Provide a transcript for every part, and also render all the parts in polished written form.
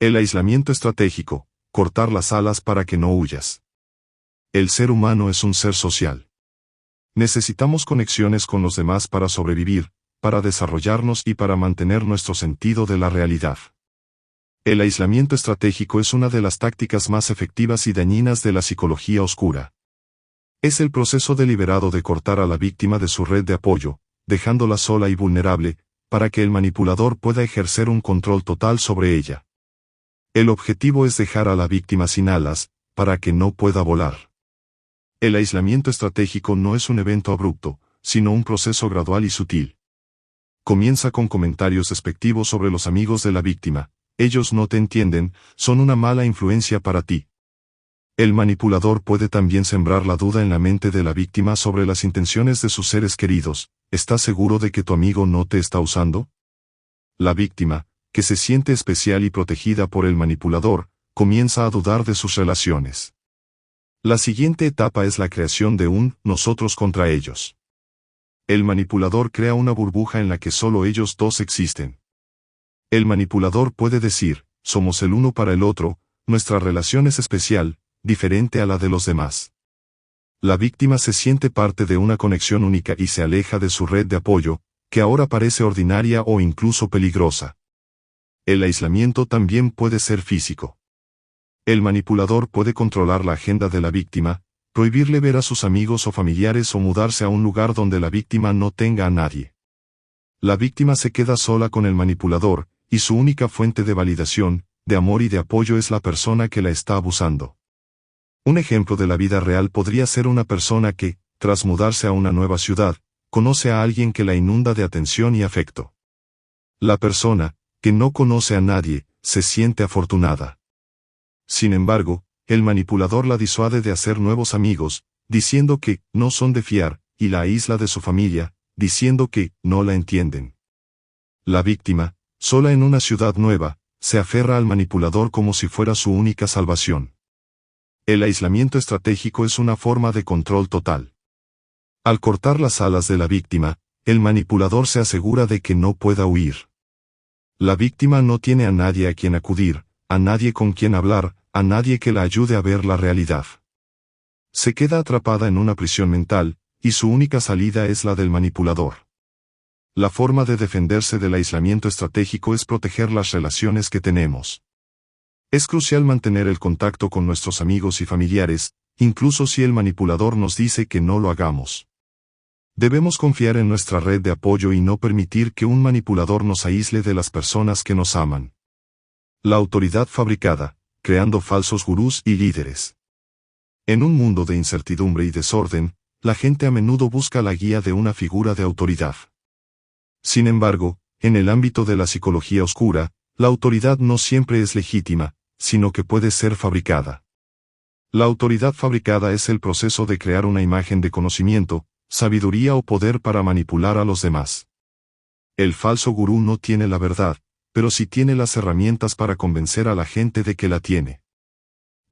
El aislamiento estratégico, cortar las alas para que no huyas. El ser humano es un ser social. Necesitamos conexiones con los demás para sobrevivir, para desarrollarnos y para mantener nuestro sentido de la realidad. El aislamiento estratégico es una de las tácticas más efectivas y dañinas de la psicología oscura. Es el proceso deliberado de cortar a la víctima de su red de apoyo, dejándola sola y vulnerable, para que el manipulador pueda ejercer un control total sobre ella. El objetivo es dejar a la víctima sin alas, para que no pueda volar. El aislamiento estratégico no es un evento abrupto, sino un proceso gradual y sutil. Comienza con comentarios despectivos sobre los amigos de la víctima. Ellos no te entienden, son una mala influencia para ti. El manipulador puede también sembrar la duda en la mente de la víctima sobre las intenciones de sus seres queridos. ¿Estás seguro de que tu amigo no te está usando? La víctima, que se siente especial y protegida por el manipulador, comienza a dudar de sus relaciones. La siguiente etapa es la creación de un nosotros contra ellos. El manipulador crea una burbuja en la que solo ellos dos existen. El manipulador puede decir, somos el uno para el otro, nuestra relación es especial, diferente a la de los demás. La víctima se siente parte de una conexión única y se aleja de su red de apoyo, que ahora parece ordinaria o incluso peligrosa. El aislamiento también puede ser físico. El manipulador puede controlar la agenda de la víctima, prohibirle ver a sus amigos o familiares o mudarse a un lugar donde la víctima no tenga a nadie. La víctima se queda sola con el manipulador, y su única fuente de validación, de amor y de apoyo es la persona que la está abusando. Un ejemplo de la vida real podría ser una persona que, tras mudarse a una nueva ciudad, conoce a alguien que la inunda de atención y afecto. La persona, que no conoce a nadie, se siente afortunada. Sin embargo, el manipulador la disuade de hacer nuevos amigos, diciendo que no son de fiar, y la aísla de su familia, diciendo que no la entienden. La víctima, sola en una ciudad nueva, se aferra al manipulador como si fuera su única salvación. El aislamiento estratégico es una forma de control total. Al cortar las alas de la víctima, el manipulador se asegura de que no pueda huir. La víctima no tiene a nadie a quien acudir, a nadie con quien hablar, a nadie que la ayude a ver la realidad. Se queda atrapada en una prisión mental, y su única salida es la del manipulador. La forma de defenderse del aislamiento estratégico es proteger las relaciones que tenemos. Es crucial mantener el contacto con nuestros amigos y familiares, incluso si el manipulador nos dice que no lo hagamos. Debemos confiar en nuestra red de apoyo y no permitir que un manipulador nos aísle de las personas que nos aman. La autoridad fabricada, creando falsos gurús y líderes. En un mundo de incertidumbre y desorden, la gente a menudo busca la guía de una figura de autoridad. Sin embargo, en el ámbito de la psicología oscura, la autoridad no siempre es legítima, sino que puede ser fabricada. La autoridad fabricada es el proceso de crear una imagen de conocimiento, sabiduría o poder para manipular a los demás. El falso gurú no tiene la verdad, pero sí tiene las herramientas para convencer a la gente de que la tiene.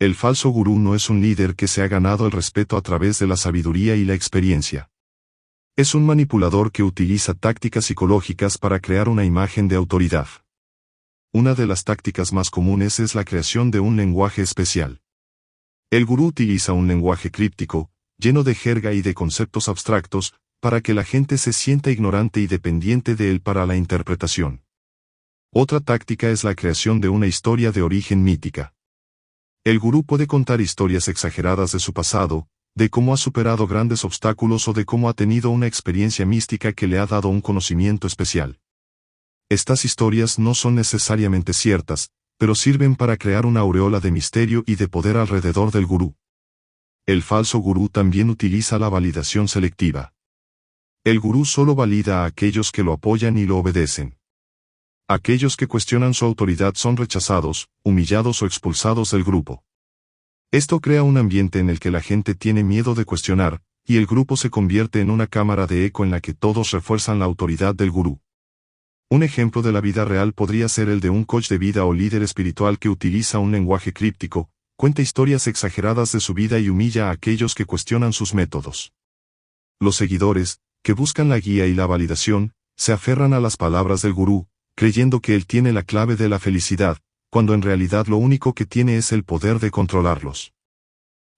El falso gurú no es un líder que se ha ganado el respeto a través de la sabiduría y la experiencia. Es un manipulador que utiliza tácticas psicológicas para crear una imagen de autoridad. Una de las tácticas más comunes es la creación de un lenguaje especial. El gurú utiliza un lenguaje críptico, lleno de jerga y de conceptos abstractos, para que la gente se sienta ignorante y dependiente de él para la interpretación. Otra táctica es la creación de una historia de origen mítica. El gurú puede contar historias exageradas de su pasado, de cómo ha superado grandes obstáculos o de cómo ha tenido una experiencia mística que le ha dado un conocimiento especial. Estas historias no son necesariamente ciertas, pero sirven para crear una aureola de misterio y de poder alrededor del gurú. El falso gurú también utiliza la validación selectiva. El gurú solo valida a aquellos que lo apoyan y lo obedecen. Aquellos que cuestionan su autoridad son rechazados, humillados o expulsados del grupo. Esto crea un ambiente en el que la gente tiene miedo de cuestionar, y el grupo se convierte en una cámara de eco en la que todos refuerzan la autoridad del gurú. Un ejemplo de la vida real podría ser el de un coach de vida o líder espiritual que utiliza un lenguaje críptico, cuenta historias exageradas de su vida y humilla a aquellos que cuestionan sus métodos. Los seguidores, que buscan la guía y la validación, se aferran a las palabras del gurú, creyendo que él tiene la clave de la felicidad, cuando en realidad lo único que tiene es el poder de controlarlos.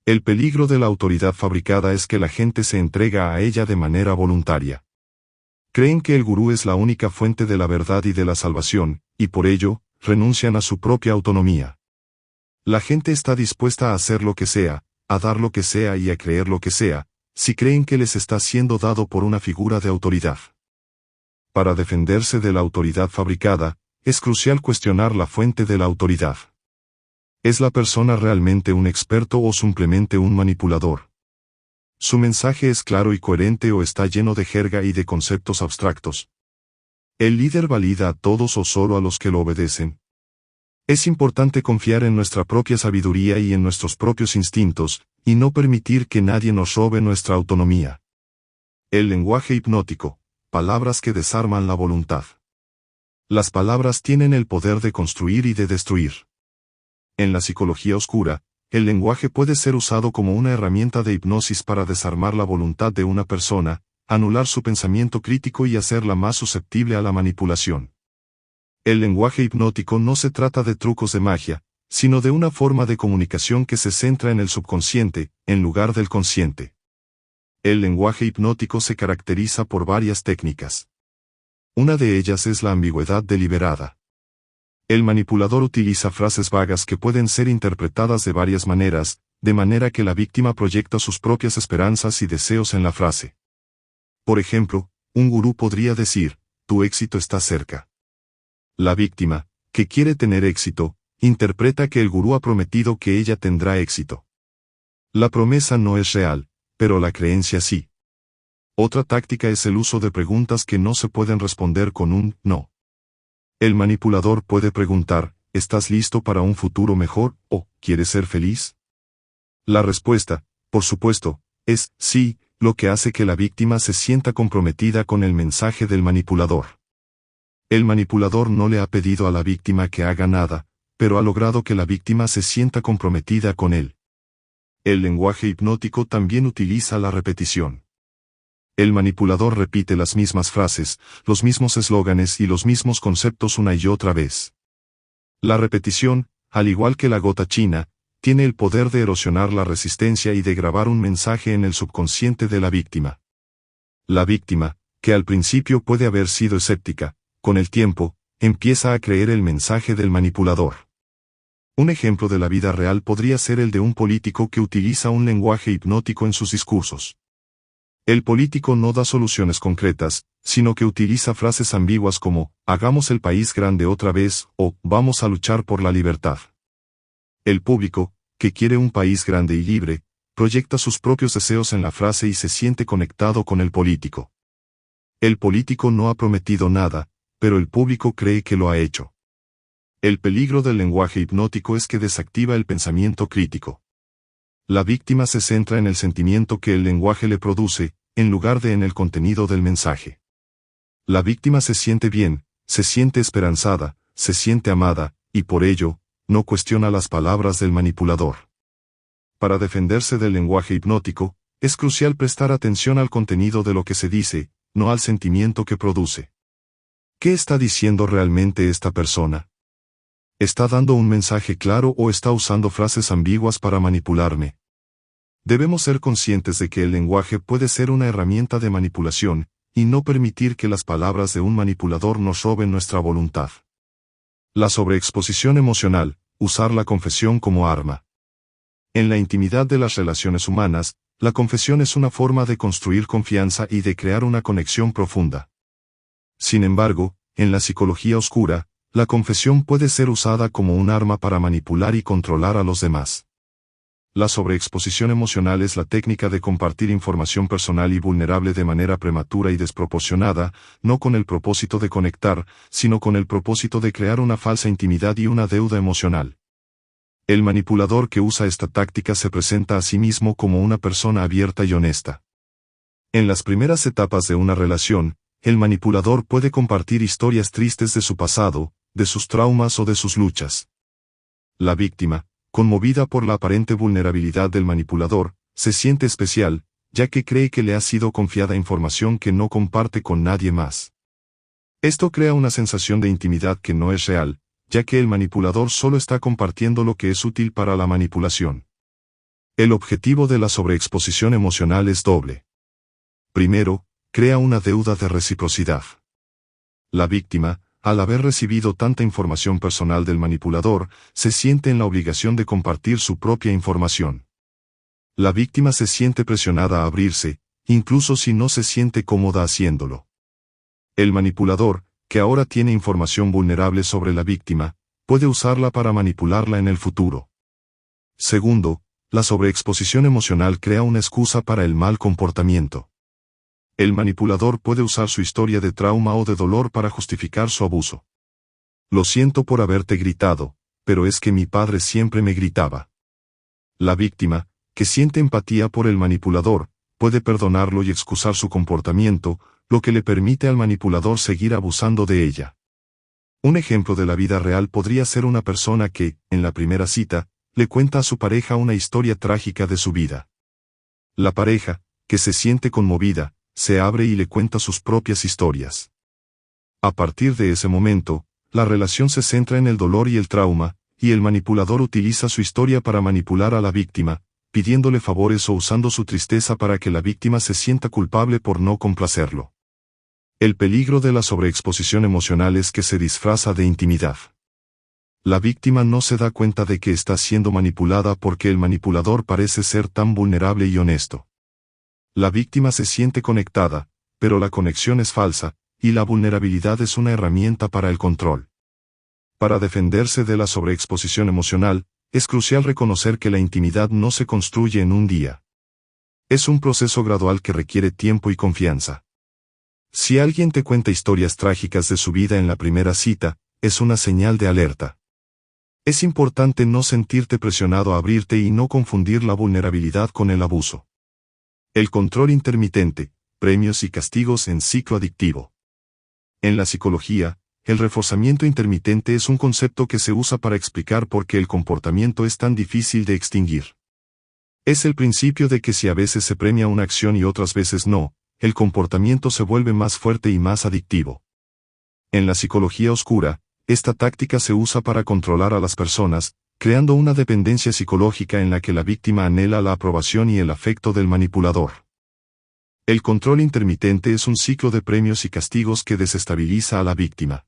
El peligro de la autoridad fabricada es que la gente se entrega a ella de manera voluntaria. Creen que el gurú es la única fuente de la verdad y de la salvación, y por ello, renuncian a su propia autonomía. La gente está dispuesta a hacer lo que sea, a dar lo que sea y a creer lo que sea, si creen que les está siendo dado por una figura de autoridad. Para defenderse de la autoridad fabricada, es crucial cuestionar la fuente de la autoridad. ¿Es la persona realmente un experto o simplemente un manipulador? ¿Su mensaje es claro y coherente o está lleno de jerga y de conceptos abstractos? ¿El líder valida a todos o solo a los que lo obedecen? Es importante confiar en nuestra propia sabiduría y en nuestros propios instintos, y no permitir que nadie nos robe nuestra autonomía. El lenguaje hipnótico, palabras que desarman la voluntad. Las palabras tienen el poder de construir y de destruir. En la psicología oscura, el lenguaje puede ser usado como una herramienta de hipnosis para desarmar la voluntad de una persona, anular su pensamiento crítico y hacerla más susceptible a la manipulación. El lenguaje hipnótico no se trata de trucos de magia, sino de una forma de comunicación que se centra en el subconsciente, en lugar del consciente. El lenguaje hipnótico se caracteriza por varias técnicas. Una de ellas es la ambigüedad deliberada. El manipulador utiliza frases vagas que pueden ser interpretadas de varias maneras, de manera que la víctima proyecta sus propias esperanzas y deseos en la frase. Por ejemplo, un gurú podría decir, tu éxito está cerca. La víctima, que quiere tener éxito, interpreta que el gurú ha prometido que ella tendrá éxito. La promesa no es real, pero la creencia sí. Otra táctica es el uso de preguntas que no se pueden responder con un no. El manipulador puede preguntar, ¿estás listo para un futuro mejor o quieres ser feliz? La respuesta, por supuesto, es sí, lo que hace que la víctima se sienta comprometida con el mensaje del manipulador. El manipulador no le ha pedido a la víctima que haga nada, pero ha logrado que la víctima se sienta comprometida con él. El lenguaje hipnótico también utiliza la repetición. El manipulador repite las mismas frases, los mismos eslóganes y los mismos conceptos una y otra vez. La repetición, al igual que la gota china, tiene el poder de erosionar la resistencia y de grabar un mensaje en el subconsciente de la víctima. La víctima, que al principio puede haber sido escéptica, con el tiempo, empieza a creer el mensaje del manipulador. Un ejemplo de la vida real podría ser el de un político que utiliza un lenguaje hipnótico en sus discursos. El político no da soluciones concretas, sino que utiliza frases ambiguas como, hagamos el país grande otra vez, o, vamos a luchar por la libertad. El público, que quiere un país grande y libre, proyecta sus propios deseos en la frase y se siente conectado con el político. El político no ha prometido nada, pero el público cree que lo ha hecho. El peligro del lenguaje hipnótico es que desactiva el pensamiento crítico. La víctima se centra en el sentimiento que el lenguaje le produce, en lugar de en el contenido del mensaje. La víctima se siente bien, se siente esperanzada, se siente amada, y por ello, no cuestiona las palabras del manipulador. Para defenderse del lenguaje hipnótico, es crucial prestar atención al contenido de lo que se dice, no al sentimiento que produce. ¿Qué está diciendo realmente esta persona? ¿Está dando un mensaje claro o está usando frases ambiguas para manipularme? Debemos ser conscientes de que el lenguaje puede ser una herramienta de manipulación, y no permitir que las palabras de un manipulador nos roben nuestra voluntad. La sobreexposición emocional, usar la confesión como arma. En la intimidad de las relaciones humanas, la confesión es una forma de construir confianza y de crear una conexión profunda. Sin embargo, en la psicología oscura, la confesión puede ser usada como un arma para manipular y controlar a los demás. La sobreexposición emocional es la técnica de compartir información personal y vulnerable de manera prematura y desproporcionada, no con el propósito de conectar, sino con el propósito de crear una falsa intimidad y una deuda emocional. El manipulador que usa esta táctica se presenta a sí mismo como una persona abierta y honesta. En las primeras etapas de una relación, el manipulador puede compartir historias tristes de su pasado, de sus traumas o de sus luchas. La víctima, conmovida por la aparente vulnerabilidad del manipulador, se siente especial, ya que cree que le ha sido confiada información que no comparte con nadie más. Esto crea una sensación de intimidad que no es real, ya que el manipulador solo está compartiendo lo que es útil para la manipulación. El objetivo de la sobreexposición emocional es doble. Primero, crea una deuda de reciprocidad. La víctima, al haber recibido tanta información personal del manipulador, se siente en la obligación de compartir su propia información. La víctima se siente presionada a abrirse, incluso si no se siente cómoda haciéndolo. El manipulador, que ahora tiene información vulnerable sobre la víctima, puede usarla para manipularla en el futuro. Segundo, la sobreexposición emocional crea una excusa para el mal comportamiento. El manipulador puede usar su historia de trauma o de dolor para justificar su abuso. Lo siento por haberte gritado, pero es que mi padre siempre me gritaba. La víctima, que siente empatía por el manipulador, puede perdonarlo y excusar su comportamiento, lo que le permite al manipulador seguir abusando de ella. Un ejemplo de la vida real podría ser una persona que, en la primera cita, le cuenta a su pareja una historia trágica de su vida. La pareja, que se siente conmovida, se abre y le cuenta sus propias historias. A partir de ese momento, la relación se centra en el dolor y el trauma, y el manipulador utiliza su historia para manipular a la víctima, pidiéndole favores o usando su tristeza para que la víctima se sienta culpable por no complacerlo. El peligro de la sobreexposición emocional es que se disfraza de intimidad. La víctima no se da cuenta de que está siendo manipulada porque el manipulador parece ser tan vulnerable y honesto. La víctima se siente conectada, pero la conexión es falsa, y la vulnerabilidad es una herramienta para el control. Para defenderse de la sobreexposición emocional, es crucial reconocer que la intimidad no se construye en un día. Es un proceso gradual que requiere tiempo y confianza. Si alguien te cuenta historias trágicas de su vida en la primera cita, es una señal de alerta. Es importante no sentirte presionado a abrirte y no confundir la vulnerabilidad con el abuso. El control intermitente, premios y castigos en ciclo adictivo. En la psicología, el reforzamiento intermitente es un concepto que se usa para explicar por qué el comportamiento es tan difícil de extinguir. Es el principio de que si a veces se premia una acción y otras veces no, el comportamiento se vuelve más fuerte y más adictivo. En la psicología oscura, esta táctica se usa para controlar a las personas, creando una dependencia psicológica en la que la víctima anhela la aprobación y el afecto del manipulador. El control intermitente es un ciclo de premios y castigos que desestabiliza a la víctima.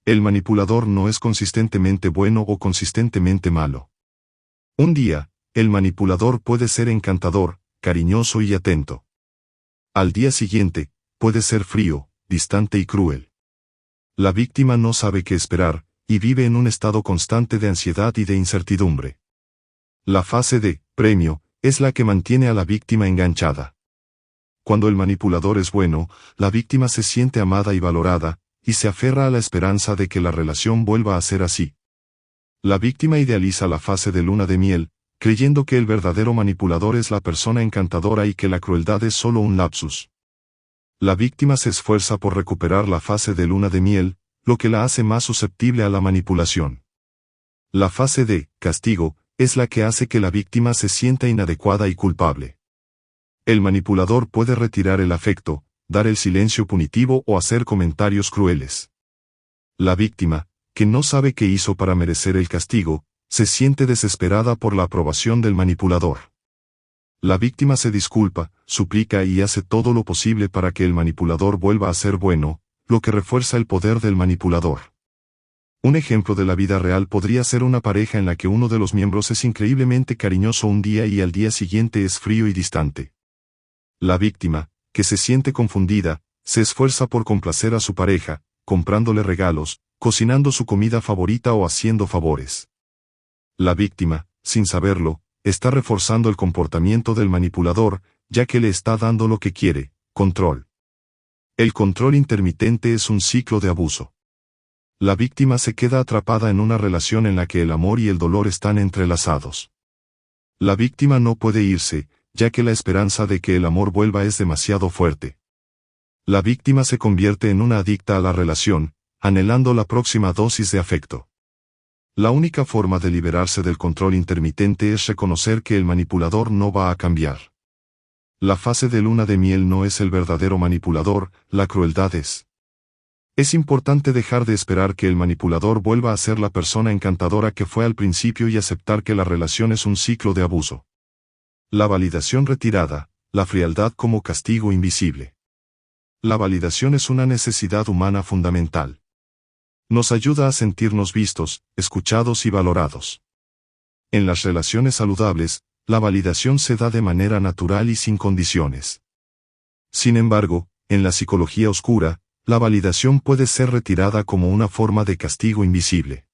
El manipulador no es consistentemente bueno o consistentemente malo. Un día, el manipulador puede ser encantador, cariñoso y atento. Al día siguiente, puede ser frío, distante y cruel. La víctima no sabe qué esperar, y vive en un estado constante de ansiedad y de incertidumbre. La fase de premio es la que mantiene a la víctima enganchada. Cuando el manipulador es bueno, la víctima se siente amada y valorada, y se aferra a la esperanza de que la relación vuelva a ser así. La víctima idealiza la fase de luna de miel, creyendo que el verdadero manipulador es la persona encantadora y que la crueldad es solo un lapsus. La víctima se esfuerza por recuperar la fase de luna de miel, lo que la hace más susceptible a la manipulación. La fase de castigo es la que hace que la víctima se sienta inadecuada y culpable. El manipulador puede retirar el afecto, dar el silencio punitivo o hacer comentarios crueles. La víctima, que no sabe qué hizo para merecer el castigo, se siente desesperada por la aprobación del manipulador. La víctima se disculpa, suplica y hace todo lo posible para que el manipulador vuelva a ser bueno, lo que refuerza el poder del manipulador. Un ejemplo de la vida real podría ser una pareja en la que uno de los miembros es increíblemente cariñoso un día y al día siguiente es frío y distante. La víctima, que se siente confundida, se esfuerza por complacer a su pareja, comprándole regalos, cocinando su comida favorita o haciendo favores. La víctima, sin saberlo, está reforzando el comportamiento del manipulador, ya que le está dando lo que quiere, control. El control intermitente es un ciclo de abuso. La víctima se queda atrapada en una relación en la que el amor y el dolor están entrelazados. La víctima no puede irse, ya que la esperanza de que el amor vuelva es demasiado fuerte. La víctima se convierte en una adicta a la relación, anhelando la próxima dosis de afecto. La única forma de liberarse del control intermitente es reconocer que el manipulador no va a cambiar. La fase de luna de miel no es el verdadero manipulador, la crueldad es. Es importante dejar de esperar que el manipulador vuelva a ser la persona encantadora que fue al principio y aceptar que la relación es un ciclo de abuso. La validación retirada, la frialdad como castigo invisible. La validación es una necesidad humana fundamental. Nos ayuda a sentirnos vistos, escuchados y valorados. En las relaciones saludables, la validación se da de manera natural y sin condiciones. Sin embargo, en la psicología oscura, la validación puede ser retirada como una forma de castigo invisible.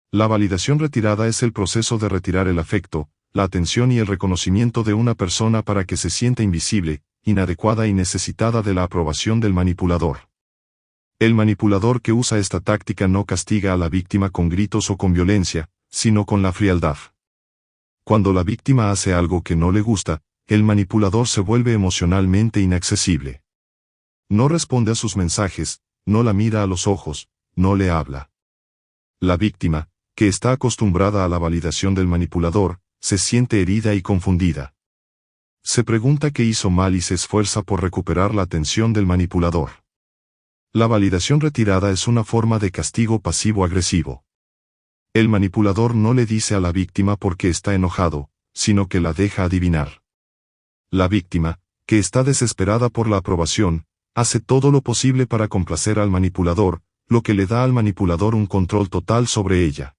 La validación retirada es el proceso de retirar el afecto, la atención y el reconocimiento de una persona para que se sienta invisible, inadecuada y necesitada de la aprobación del manipulador. El manipulador que usa esta táctica no castiga a la víctima con gritos o con violencia, sino con la frialdad. Cuando la víctima hace algo que no le gusta, el manipulador se vuelve emocionalmente inaccesible. No responde a sus mensajes, no la mira a los ojos, no le habla. La víctima, que está acostumbrada a la validación del manipulador, se siente herida y confundida. Se pregunta qué hizo mal y se esfuerza por recuperar la atención del manipulador. La validación retirada es una forma de castigo pasivo-agresivo. El manipulador no le dice a la víctima por qué está enojado, sino que la deja adivinar. La víctima, que está desesperada por la aprobación, hace todo lo posible para complacer al manipulador, lo que le da al manipulador un control total sobre ella.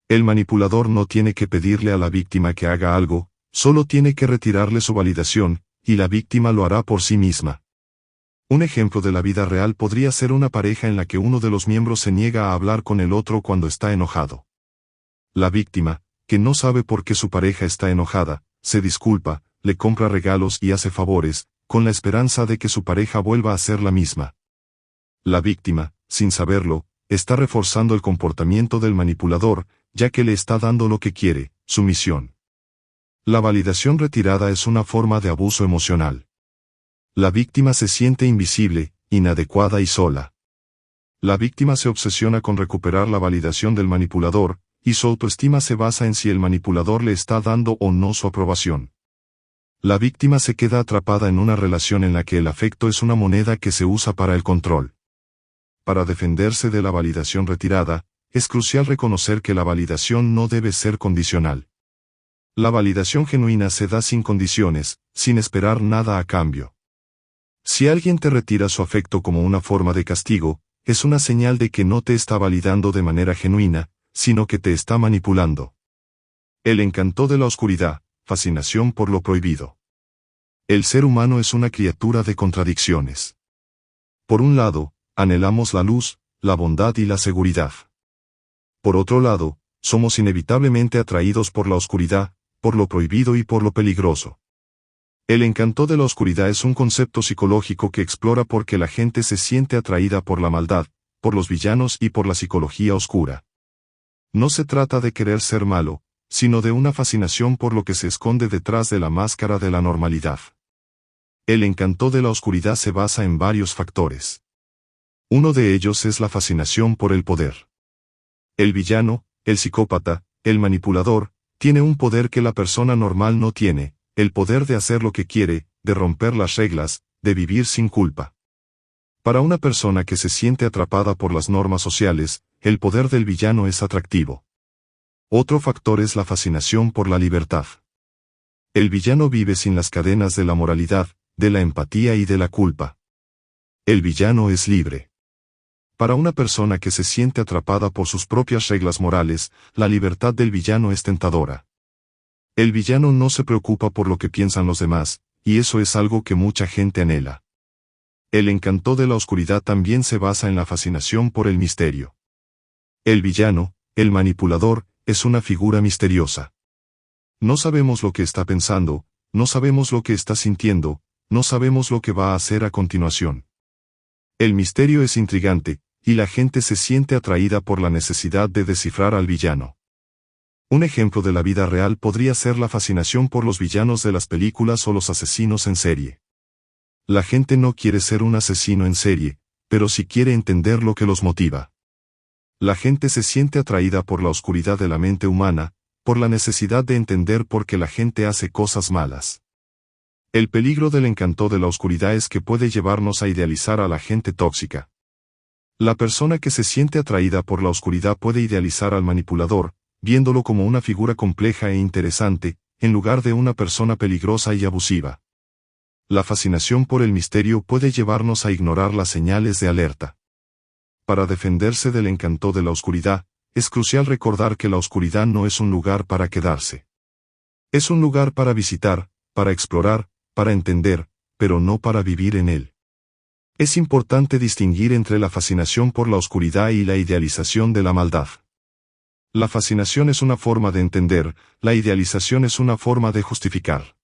El manipulador no tiene que pedirle a la víctima que haga algo, solo tiene que retirarle su validación, y la víctima lo hará por sí misma. Un ejemplo de la vida real podría ser una pareja en la que uno de los miembros se niega a hablar con el otro cuando está enojado. La víctima, que no sabe por qué su pareja está enojada, se disculpa, le compra regalos y hace favores, con la esperanza de que su pareja vuelva a ser la misma. La víctima, sin saberlo, está reforzando el comportamiento del manipulador, ya que le está dando lo que quiere, sumisión. La validación retirada es una forma de abuso emocional. La víctima se siente invisible, inadecuada y sola. La víctima se obsesiona con recuperar la validación del manipulador, y su autoestima se basa en si el manipulador le está dando o no su aprobación. La víctima se queda atrapada en una relación en la que el afecto es una moneda que se usa para el control. Para defenderse de la validación retirada, es crucial reconocer que la validación no debe ser condicional. La validación genuina se da sin condiciones, sin esperar nada a cambio. Si alguien te retira su afecto como una forma de castigo, es una señal de que no te está validando de manera genuina, sino que te está manipulando. El encanto de la oscuridad, fascinación por lo prohibido. El ser humano es una criatura de contradicciones. Por un lado, anhelamos la luz, la bondad y la seguridad. Por otro lado, somos inevitablemente atraídos por la oscuridad, por lo prohibido y por lo peligroso. El encanto de la oscuridad es un concepto psicológico que explora por qué la gente se siente atraída por la maldad, por los villanos y por la psicología oscura. No se trata de querer ser malo, sino de una fascinación por lo que se esconde detrás de la máscara de la normalidad. El encanto de la oscuridad se basa en varios factores. Uno de ellos es la fascinación por el poder. El villano, el psicópata, el manipulador, tiene un poder que la persona normal no tiene, el poder de hacer lo que quiere, de romper las reglas, de vivir sin culpa. Para una persona que se siente atrapada por las normas sociales, el poder del villano es atractivo. Otro factor es la fascinación por la libertad. El villano vive sin las cadenas de la moralidad, de la empatía y de la culpa. El villano es libre. Para una persona que se siente atrapada por sus propias reglas morales, la libertad del villano es tentadora. El villano no se preocupa por lo que piensan los demás, y eso es algo que mucha gente anhela. El encanto de la oscuridad también se basa en la fascinación por el misterio. El villano, el manipulador, es una figura misteriosa. No sabemos lo que está pensando, no sabemos lo que está sintiendo, no sabemos lo que va a hacer a continuación. El misterio es intrigante, y la gente se siente atraída por la necesidad de descifrar al villano. Un ejemplo de la vida real podría ser la fascinación por los villanos de las películas o los asesinos en serie. La gente no quiere ser un asesino en serie, pero sí quiere entender lo que los motiva. La gente se siente atraída por la oscuridad de la mente humana, por la necesidad de entender por qué la gente hace cosas malas. El peligro del encanto de la oscuridad es que puede llevarnos a idealizar a la gente tóxica. La persona que se siente atraída por la oscuridad puede idealizar al manipulador, viéndolo como una figura compleja e interesante, en lugar de una persona peligrosa y abusiva. La fascinación por el misterio puede llevarnos a ignorar las señales de alerta. Para defenderse del encanto de la oscuridad, es crucial recordar que la oscuridad no es un lugar para quedarse. Es un lugar para visitar, para explorar, para entender, pero no para vivir en él. Es importante distinguir entre la fascinación por la oscuridad y la idealización de la maldad. La fascinación es una forma de entender, la idealización es una forma de justificar.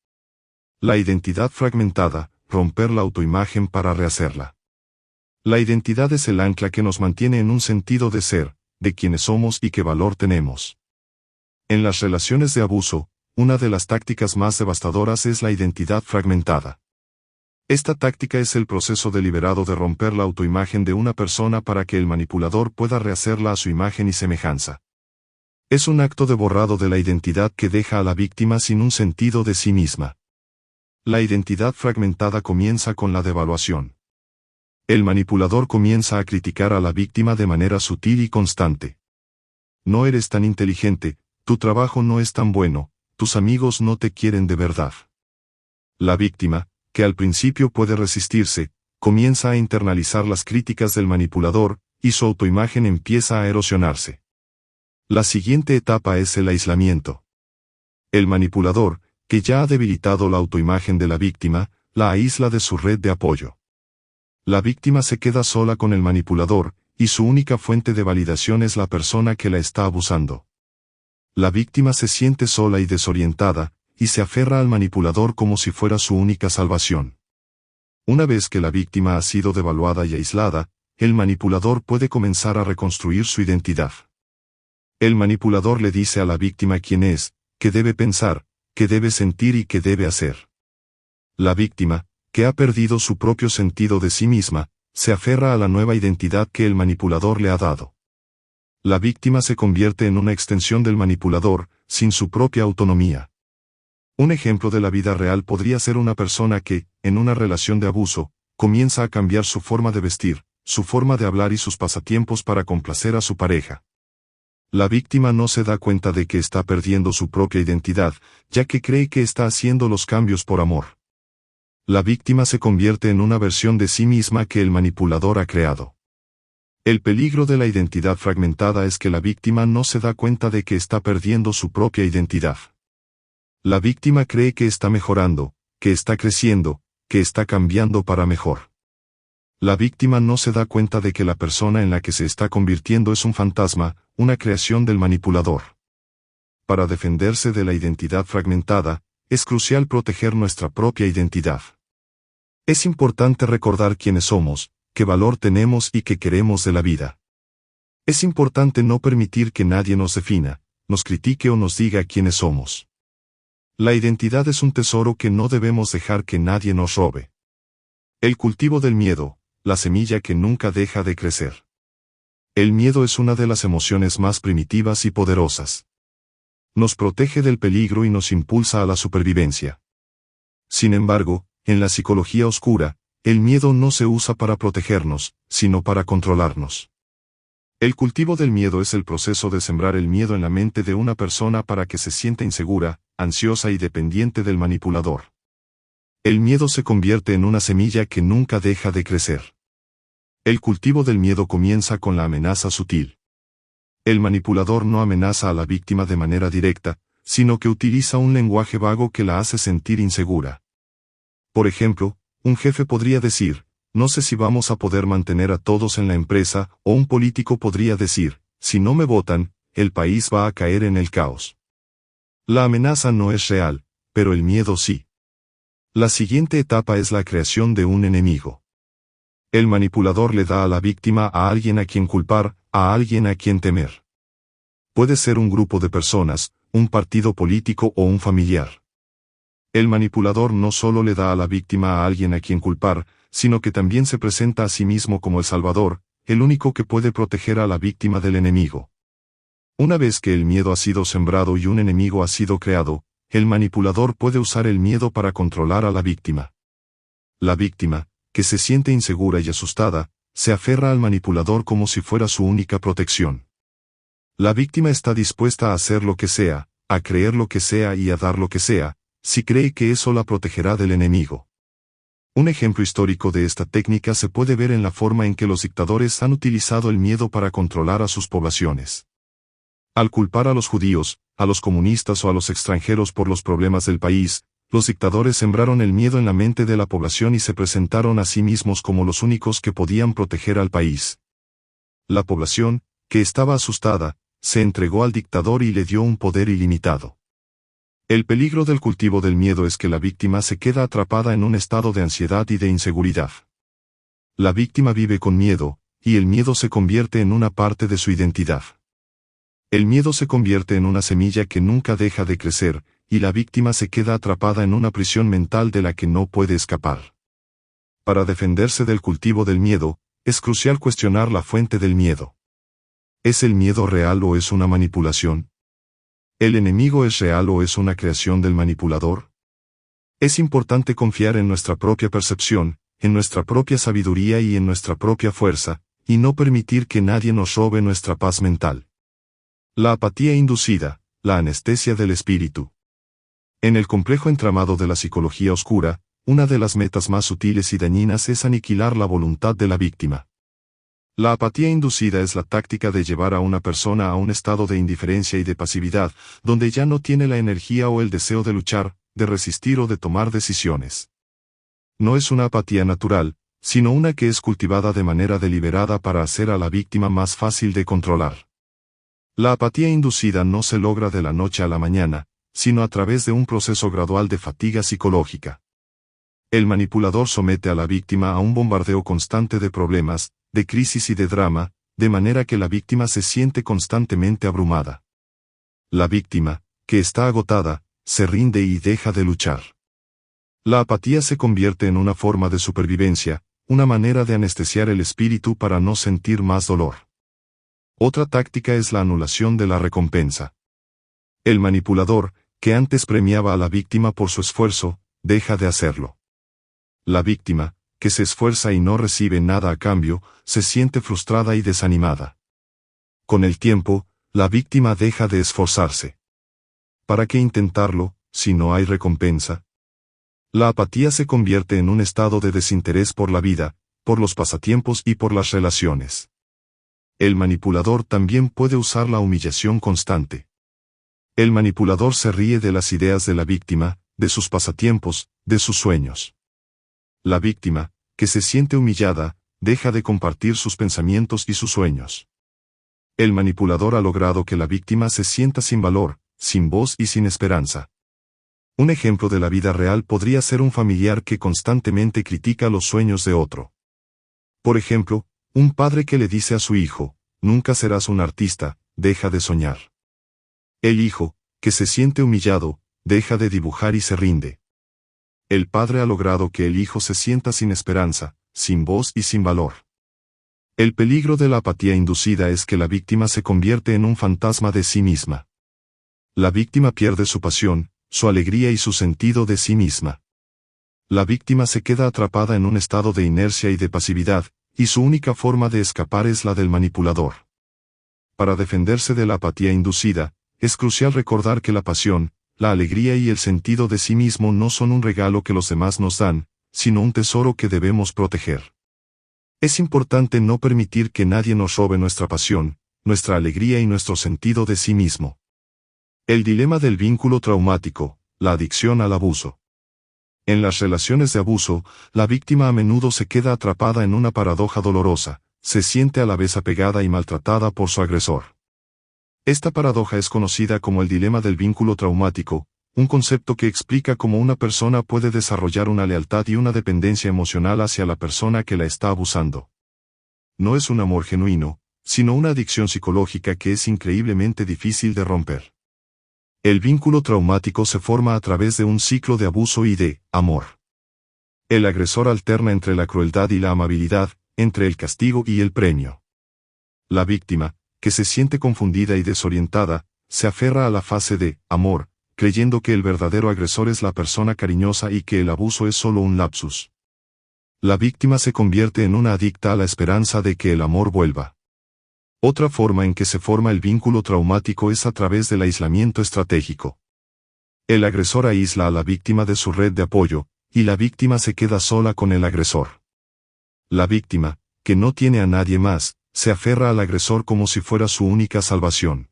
La identidad fragmentada, romper la autoimagen para rehacerla. La identidad es el ancla que nos mantiene en un sentido de ser, de quienes somos y qué valor tenemos. En las relaciones de abuso, una de las tácticas más devastadoras es la identidad fragmentada. Esta táctica es el proceso deliberado de romper la autoimagen de una persona para que el manipulador pueda rehacerla a su imagen y semejanza. Es un acto de borrado de la identidad que deja a la víctima sin un sentido de sí misma. La identidad fragmentada comienza con la devaluación. El manipulador comienza a criticar a la víctima de manera sutil y constante. No eres tan inteligente, tu trabajo no es tan bueno, tus amigos no te quieren de verdad. La víctima, que al principio puede resistirse, comienza a internalizar las críticas del manipulador, y su autoimagen empieza a erosionarse. La siguiente etapa es el aislamiento. El manipulador, que ya ha debilitado la autoimagen de la víctima, la aísla de su red de apoyo. La víctima se queda sola con el manipulador, y su única fuente de validación es la persona que la está abusando. La víctima se siente sola y desorientada, y se aferra al manipulador como si fuera su única salvación. Una vez que la víctima ha sido devaluada y aislada, el manipulador puede comenzar a reconstruir su identidad. El manipulador le dice a la víctima quién es, qué debe pensar, qué debe sentir y qué debe hacer. La víctima, que ha perdido su propio sentido de sí misma, se aferra a la nueva identidad que el manipulador le ha dado. La víctima se convierte en una extensión del manipulador, sin su propia autonomía. Un ejemplo de la vida real podría ser una persona que, en una relación de abuso, comienza a cambiar su forma de vestir, su forma de hablar y sus pasatiempos para complacer a su pareja. La víctima no se da cuenta de que está perdiendo su propia identidad, ya que cree que está haciendo los cambios por amor. La víctima se convierte en una versión de sí misma que el manipulador ha creado. El peligro de la identidad fragmentada es que la víctima no se da cuenta de que está perdiendo su propia identidad. La víctima cree que está mejorando, que está creciendo, que está cambiando para mejor. La víctima no se da cuenta de que la persona en la que se está convirtiendo es un fantasma, una creación del manipulador. Para defenderse de la identidad fragmentada, es crucial proteger nuestra propia identidad. Es importante recordar quiénes somos, qué valor tenemos y qué queremos de la vida. Es importante no permitir que nadie nos defina, nos critique o nos diga quiénes somos. La identidad es un tesoro que no debemos dejar que nadie nos robe. El cultivo del miedo, la semilla que nunca deja de crecer. El miedo es una de las emociones más primitivas y poderosas. Nos protege del peligro y nos impulsa a la supervivencia. Sin embargo, en la psicología oscura, el miedo no se usa para protegernos, sino para controlarnos. El cultivo del miedo es el proceso de sembrar el miedo en la mente de una persona para que se sienta insegura, ansiosa y dependiente del manipulador. El miedo se convierte en una semilla que nunca deja de crecer. El cultivo del miedo comienza con la amenaza sutil. El manipulador no amenaza a la víctima de manera directa, sino que utiliza un lenguaje vago que la hace sentir insegura. Por ejemplo, un jefe podría decir, no sé si vamos a poder mantener a todos en la empresa, o un político podría decir, si no me votan, el país va a caer en el caos. La amenaza no es real, pero el miedo sí. La siguiente etapa es la creación de un enemigo. El manipulador le da a la víctima a alguien a quien culpar, a alguien a quien temer. Puede ser un grupo de personas, un partido político o un familiar. El manipulador no solo le da a la víctima a alguien a quien culpar, sino que también se presenta a sí mismo como el salvador, el único que puede proteger a la víctima del enemigo. Una vez que el miedo ha sido sembrado y un enemigo ha sido creado, el manipulador puede usar el miedo para controlar a la víctima. La víctima, que se siente insegura y asustada, se aferra al manipulador como si fuera su única protección. La víctima está dispuesta a hacer lo que sea, a creer lo que sea y a dar lo que sea, si cree que eso la protegerá del enemigo. Un ejemplo histórico de esta técnica se puede ver en la forma en que los dictadores han utilizado el miedo para controlar a sus poblaciones. Al culpar a los judíos, a los comunistas o a los extranjeros por los problemas del país, los dictadores sembraron el miedo en la mente de la población y se presentaron a sí mismos como los únicos que podían proteger al país. La población, que estaba asustada, se entregó al dictador y le dio un poder ilimitado. El peligro del cultivo del miedo es que la víctima se queda atrapada en un estado de ansiedad y de inseguridad. La víctima vive con miedo, y el miedo se convierte en una parte de su identidad. El miedo se convierte en una semilla que nunca deja de crecer, y la víctima se queda atrapada en una prisión mental de la que no puede escapar. Para defenderse del cultivo del miedo, es crucial cuestionar la fuente del miedo. ¿Es el miedo real o es una manipulación? ¿El enemigo es real o es una creación del manipulador? Es importante confiar en nuestra propia percepción, en nuestra propia sabiduría y en nuestra propia fuerza, y no permitir que nadie nos robe nuestra paz mental. La apatía inducida, la anestesia del espíritu. En el complejo entramado de la psicología oscura, una de las metas más sutiles y dañinas es aniquilar la voluntad de la víctima. La apatía inducida es la táctica de llevar a una persona a un estado de indiferencia y de pasividad, donde ya no tiene la energía o el deseo de luchar, de resistir o de tomar decisiones. No es una apatía natural, sino una que es cultivada de manera deliberada para hacer a la víctima más fácil de controlar. La apatía inducida no se logra de la noche a la mañana, sino a través de un proceso gradual de fatiga psicológica. El manipulador somete a la víctima a un bombardeo constante de problemas, de crisis y de drama, de manera que la víctima se siente constantemente abrumada. La víctima, que está agotada, se rinde y deja de luchar. La apatía se convierte en una forma de supervivencia, una manera de anestesiar el espíritu para no sentir más dolor. Otra táctica es la anulación de la recompensa. El manipulador, que antes premiaba a la víctima por su esfuerzo, deja de hacerlo. La víctima, que se esfuerza y no recibe nada a cambio, se siente frustrada y desanimada. Con el tiempo, la víctima deja de esforzarse. ¿Para qué intentarlo, si no hay recompensa? La apatía se convierte en un estado de desinterés por la vida, por los pasatiempos y por las relaciones. El manipulador también puede usar la humillación constante. El manipulador se ríe de las ideas de la víctima, de sus pasatiempos, de sus sueños. La víctima, que se siente humillada, deja de compartir sus pensamientos y sus sueños. El manipulador ha logrado que la víctima se sienta sin valor, sin voz y sin esperanza. Un ejemplo de la vida real podría ser un familiar que constantemente critica los sueños de otro. Por ejemplo, un padre que le dice a su hijo, nunca serás un artista, deja de soñar. El hijo, que se siente humillado, deja de dibujar y se rinde. El padre ha logrado que el hijo se sienta sin esperanza, sin voz y sin valor. El peligro de la apatía inducida es que la víctima se convierte en un fantasma de sí misma. La víctima pierde su pasión, su alegría y su sentido de sí misma. La víctima se queda atrapada en un estado de inercia y de pasividad, y su única forma de escapar es la del manipulador. Para defenderse de la apatía inducida, es crucial recordar que la pasión, la alegría y el sentido de sí mismo no son un regalo que los demás nos dan, sino un tesoro que debemos proteger. Es importante no permitir que nadie nos robe nuestra pasión, nuestra alegría y nuestro sentido de sí mismo. El dilema del vínculo traumático, la adicción al abuso. En las relaciones de abuso, la víctima a menudo se queda atrapada en una paradoja dolorosa, se siente a la vez apegada y maltratada por su agresor. Esta paradoja es conocida como el dilema del vínculo traumático, un concepto que explica cómo una persona puede desarrollar una lealtad y una dependencia emocional hacia la persona que la está abusando. No es un amor genuino, sino una adicción psicológica que es increíblemente difícil de romper. El vínculo traumático se forma a través de un ciclo de abuso y de amor. El agresor alterna entre la crueldad y la amabilidad, entre el castigo y el premio. La víctima, que se siente confundida y desorientada, se aferra a la fase de amor, creyendo que el verdadero agresor es la persona cariñosa y que el abuso es solo un lapsus. La víctima se convierte en una adicta a la esperanza de que el amor vuelva. Otra forma en que se forma el vínculo traumático es a través del aislamiento estratégico. El agresor aísla a la víctima de su red de apoyo, y la víctima se queda sola con el agresor. La víctima, que no tiene a nadie más, se aferra al agresor como si fuera su única salvación.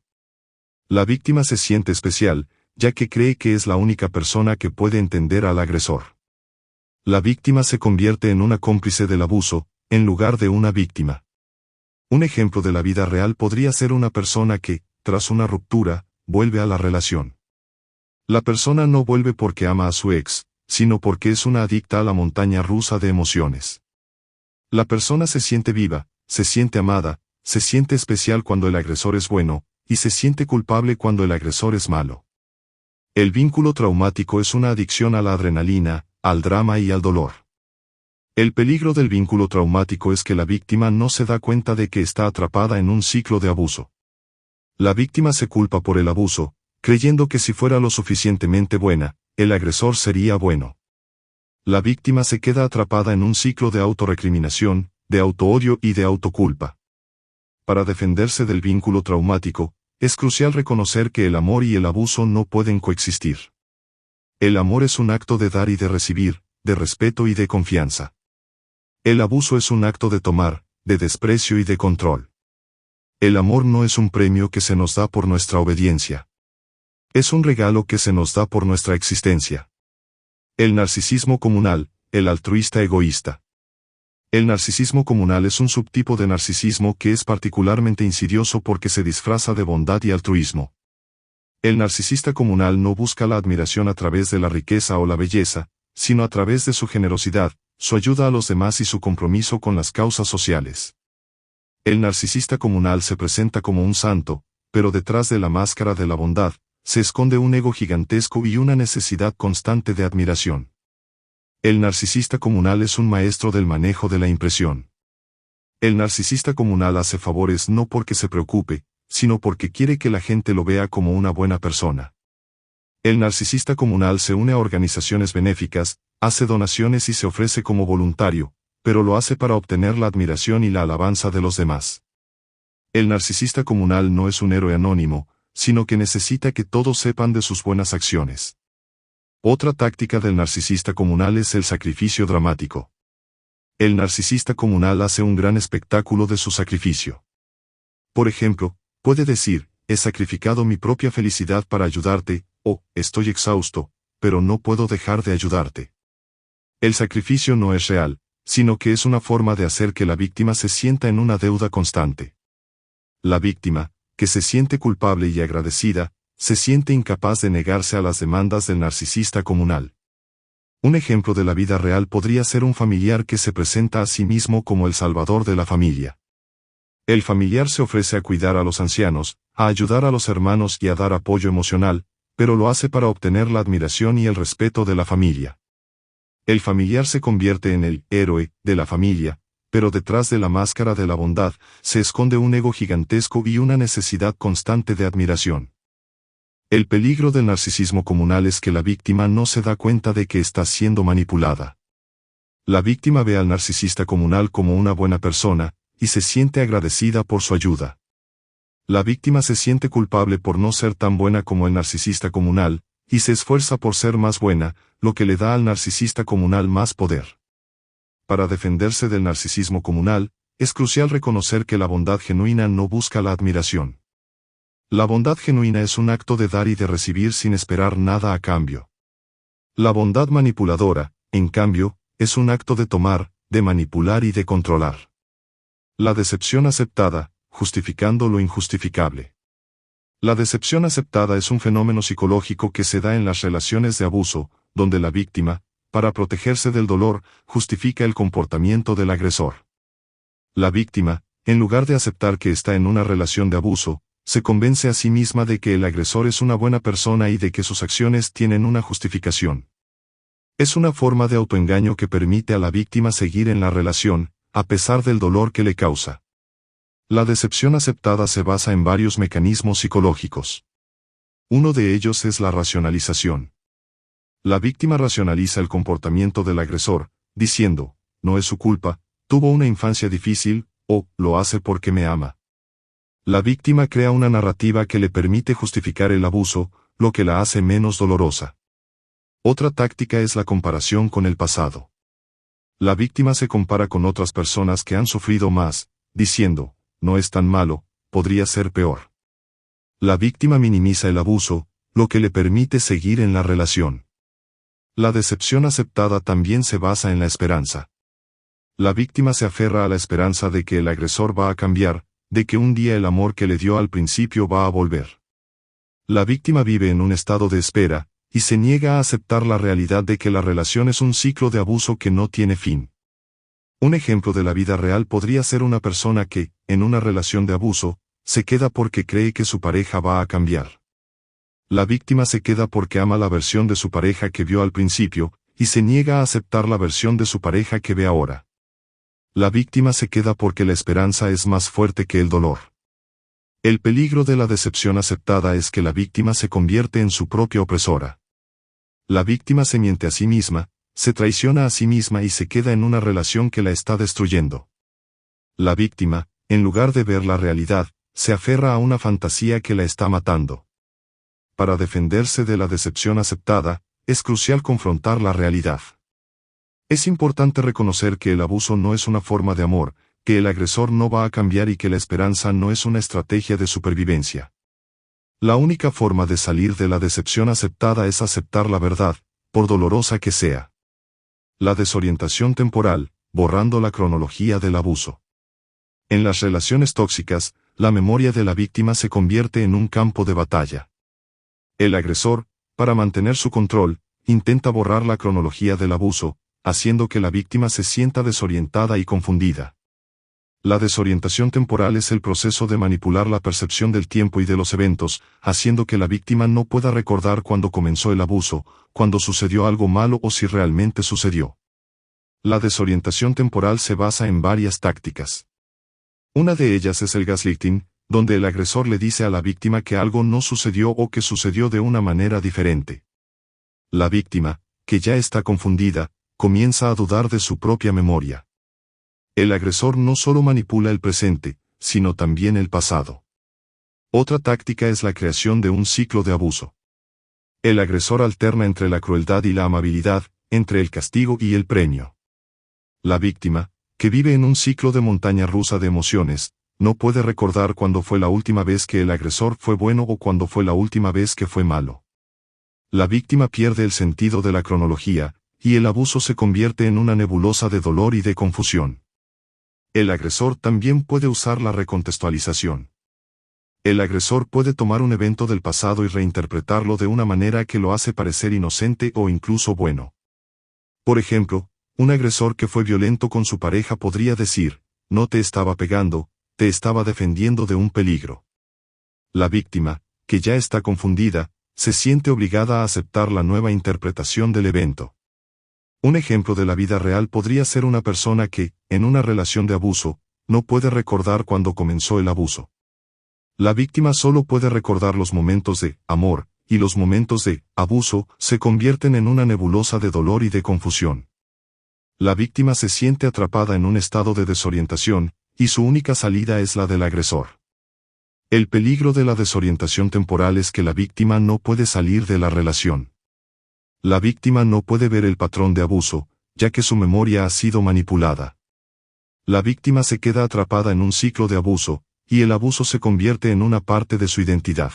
La víctima se siente especial, ya que cree que es la única persona que puede entender al agresor. La víctima se convierte en una cómplice del abuso, en lugar de una víctima. Un ejemplo de la vida real podría ser una persona que, tras una ruptura, vuelve a la relación. La persona no vuelve porque ama a su ex, sino porque es una adicta a la montaña rusa de emociones. La persona se siente viva, se siente amada, se siente especial cuando el agresor es bueno, y se siente culpable cuando el agresor es malo. El vínculo traumático es una adicción a la adrenalina, al drama y al dolor. El peligro del vínculo traumático es que la víctima no se da cuenta de que está atrapada en un ciclo de abuso. La víctima se culpa por el abuso, creyendo que si fuera lo suficientemente buena, el agresor sería bueno. La víctima se queda atrapada en un ciclo de autorrecriminación, de autoodio y de autoculpa. Para defenderse del vínculo traumático, es crucial reconocer que el amor y el abuso no pueden coexistir. El amor es un acto de dar y de recibir, de respeto y de confianza. El abuso es un acto de tomar, de desprecio y de control. El amor no es un premio que se nos da por nuestra obediencia. Es un regalo que se nos da por nuestra existencia. El narcisismo comunal, el altruista egoísta. El narcisismo comunal es un subtipo de narcisismo que es particularmente insidioso porque se disfraza de bondad y altruismo. El narcisista comunal no busca la admiración a través de la riqueza o la belleza, sino a través de su generosidad, su ayuda a los demás y su compromiso con las causas sociales. El narcisista comunal se presenta como un santo, pero detrás de la máscara de la bondad, se esconde un ego gigantesco y una necesidad constante de admiración. El narcisista comunal es un maestro del manejo de la impresión. El narcisista comunal hace favores no porque se preocupe, sino porque quiere que la gente lo vea como una buena persona. El narcisista comunal se une a organizaciones benéficas, hace donaciones y se ofrece como voluntario, pero lo hace para obtener la admiración y la alabanza de los demás. El narcisista comunal no es un héroe anónimo, sino que necesita que todos sepan de sus buenas acciones. Otra táctica del narcisista comunal es el sacrificio dramático. El narcisista comunal hace un gran espectáculo de su sacrificio. Por ejemplo, puede decir, he sacrificado mi propia felicidad para ayudarte, o, estoy exhausto, pero no puedo dejar de ayudarte. El sacrificio no es real, sino que es una forma de hacer que la víctima se sienta en una deuda constante. La víctima, que se siente culpable y agradecida, se siente incapaz de negarse a las demandas del narcisista comunal. Un ejemplo de la vida real podría ser un familiar que se presenta a sí mismo como el salvador de la familia. El familiar se ofrece a cuidar a los ancianos, a ayudar a los hermanos y a dar apoyo emocional, pero lo hace para obtener la admiración y el respeto de la familia. El familiar se convierte en el héroe de la familia, pero detrás de la máscara de la bondad se esconde un ego gigantesco y una necesidad constante de admiración. El peligro del narcisismo comunal es que la víctima no se da cuenta de que está siendo manipulada. La víctima ve al narcisista comunal como una buena persona, y se siente agradecida por su ayuda. La víctima se siente culpable por no ser tan buena como el narcisista comunal, y se esfuerza por ser más buena, lo que le da al narcisista comunal más poder. Para defenderse del narcisismo comunal, es crucial reconocer que la bondad genuina no busca la admiración. La bondad genuina es un acto de dar y de recibir sin esperar nada a cambio. La bondad manipuladora, en cambio, es un acto de tomar, de manipular y de controlar. La decepción aceptada, justificando lo injustificable. La decepción aceptada es un fenómeno psicológico que se da en las relaciones de abuso, donde la víctima, para protegerse del dolor, justifica el comportamiento del agresor. La víctima, en lugar de aceptar que está en una relación de abuso, se convence a sí misma de que el agresor es una buena persona y de que sus acciones tienen una justificación. Es una forma de autoengaño que permite a la víctima seguir en la relación, a pesar del dolor que le causa. La decepción aceptada se basa en varios mecanismos psicológicos. Uno de ellos es la racionalización. La víctima racionaliza el comportamiento del agresor, diciendo, no es su culpa, tuvo una infancia difícil, o lo hace porque me ama. La víctima crea una narrativa que le permite justificar el abuso, lo que la hace menos dolorosa. Otra táctica es la comparación con el pasado. La víctima se compara con otras personas que han sufrido más, diciendo, no es tan malo, podría ser peor. La víctima minimiza el abuso, lo que le permite seguir en la relación. La decepción aceptada también se basa en la esperanza. La víctima se aferra a la esperanza de que el agresor va a cambiar, de que un día el amor que le dio al principio va a volver. La víctima vive en un estado de espera, y se niega a aceptar la realidad de que la relación es un ciclo de abuso que no tiene fin. Un ejemplo de la vida real podría ser una persona que, en una relación de abuso, se queda porque cree que su pareja va a cambiar. La víctima se queda porque ama la versión de su pareja que vio al principio, y se niega a aceptar la versión de su pareja que ve ahora. La víctima se queda porque la esperanza es más fuerte que el dolor. El peligro de la decepción aceptada es que la víctima se convierte en su propia opresora. La víctima se miente a sí misma, se traiciona a sí misma y se queda en una relación que la está destruyendo. La víctima, en lugar de ver la realidad, se aferra a una fantasía que la está matando. Para defenderse de la decepción aceptada, es crucial confrontar la realidad. Es importante reconocer que el abuso no es una forma de amor, que el agresor no va a cambiar y que la esperanza no es una estrategia de supervivencia. La única forma de salir de la decepción aceptada es aceptar la verdad, por dolorosa que sea. La desorientación temporal, borrando la cronología del abuso. En las relaciones tóxicas, la memoria de la víctima se convierte en un campo de batalla. El agresor, para mantener su control, intenta borrar la cronología del abuso, haciendo que la víctima se sienta desorientada y confundida. La desorientación temporal es el proceso de manipular la percepción del tiempo y de los eventos, haciendo que la víctima no pueda recordar cuándo comenzó el abuso, cuándo sucedió algo malo o si realmente sucedió. La desorientación temporal se basa en varias tácticas. Una de ellas es el gaslighting, donde el agresor le dice a la víctima que algo no sucedió o que sucedió de una manera diferente. La víctima, que ya está confundida, comienza a dudar de su propia memoria. El agresor no solo manipula el presente, sino también el pasado. Otra táctica es la creación de un ciclo de abuso. El agresor alterna entre la crueldad y la amabilidad, entre el castigo y el premio. La víctima, que vive en un ciclo de montaña rusa de emociones, no puede recordar cuándo fue la última vez que el agresor fue bueno o cuándo fue la última vez que fue malo. La víctima pierde el sentido de la cronología, y el abuso se convierte en una nebulosa de dolor y de confusión. El agresor también puede usar la recontextualización. El agresor puede tomar un evento del pasado y reinterpretarlo de una manera que lo hace parecer inocente o incluso bueno. Por ejemplo, un agresor que fue violento con su pareja podría decir, no te estaba pegando, te estaba defendiendo de un peligro. La víctima, que ya está confundida, se siente obligada a aceptar la nueva interpretación del evento. Un ejemplo de la vida real podría ser una persona que, en una relación de abuso, no puede recordar cuándo comenzó el abuso. La víctima solo puede recordar los momentos de amor, y los momentos de abuso se convierten en una nebulosa de dolor y de confusión. La víctima se siente atrapada en un estado de desorientación, y su única salida es la del agresor. El peligro de la desorientación temporal es que la víctima no puede salir de la relación. La víctima no puede ver el patrón de abuso, ya que su memoria ha sido manipulada. La víctima se queda atrapada en un ciclo de abuso, y el abuso se convierte en una parte de su identidad.